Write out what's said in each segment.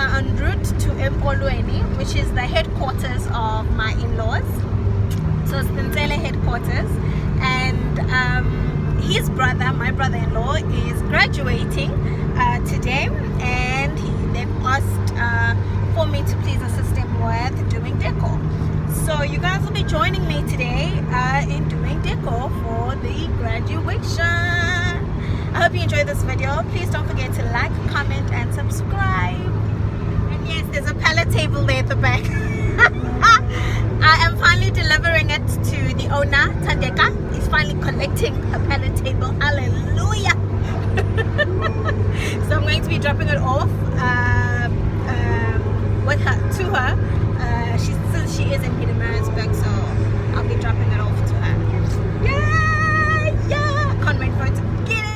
are en route to Mpolweni, which is the headquarters of my in-laws. So it's the Ntsele headquarters, and his brother, my brother-in-law, is graduating today, and they've asked for me to please assist him with doing decor. So you guys will be joining me today in doing decor for the graduation. I hope you enjoyed this video. Please don't forget to like, comment and subscribe. And yes, there's a pallet table there at the back. I am finally delivering it to the owner, Tandeka. He's finally collecting a pallet table. Hallelujah. So I'm going to be dropping it off to her. Since she is in Pietermaritzburg, so I'll be dropping it off to her. Yeah, can't wait for it to get it.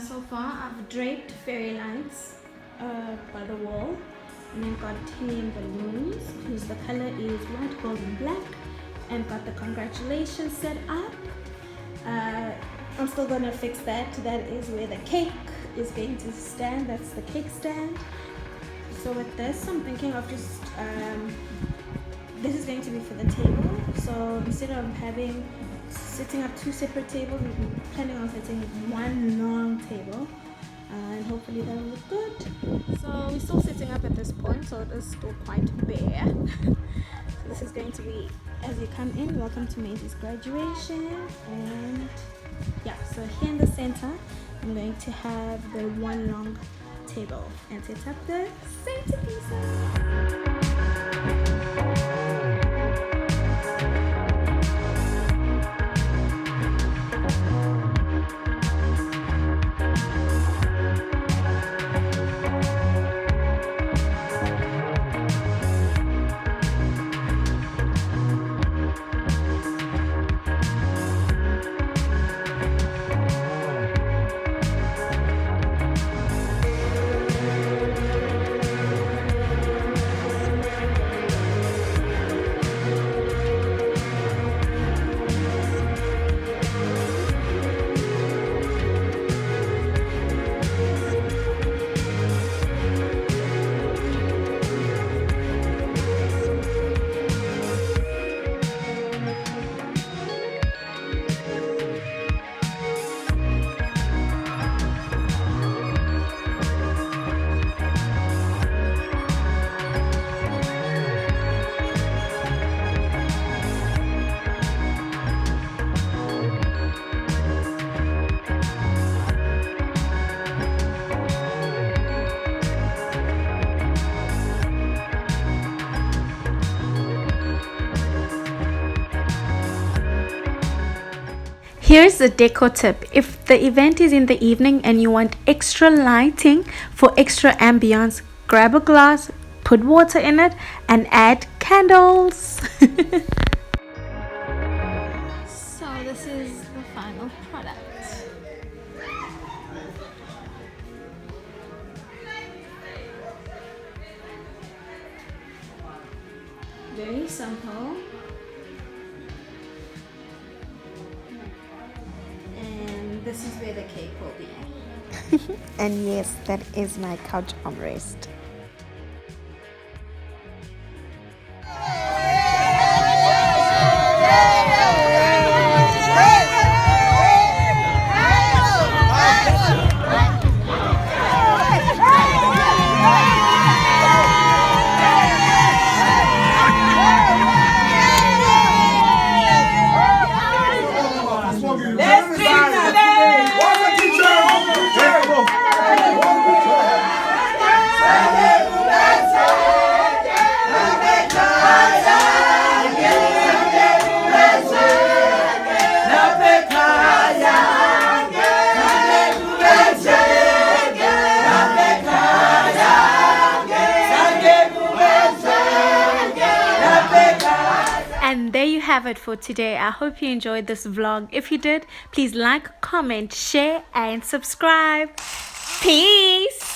So far, I've draped fairy lights by the wall, and then got helium balloons because the color is white, gold and black, and got the congratulations set up. I'm still gonna fix that. That is where the cake is going to stand. That's the cake stand. So with this, I'm thinking of just this is going to be for the table. So instead of setting up two separate tables, I'm planning on setting one long table, and hopefully that will look good. So we're still setting up at this point, so it is still quite bare. So this is going to be, as you come in, welcome to Maisie's graduation. And yeah, so here in the center I'm going to have the one long table and set up the centerpieces. Here's a decor tip. If the event is in the evening and you want extra lighting for extra ambience, grab a glass, put water in it, and add candles. So this is the final product. Very simple. And this is where the cake will be. And yes, that is my couch armrest. And there you have it for today. I hope you enjoyed this vlog. If you did, please like, comment, share, and subscribe. Peace.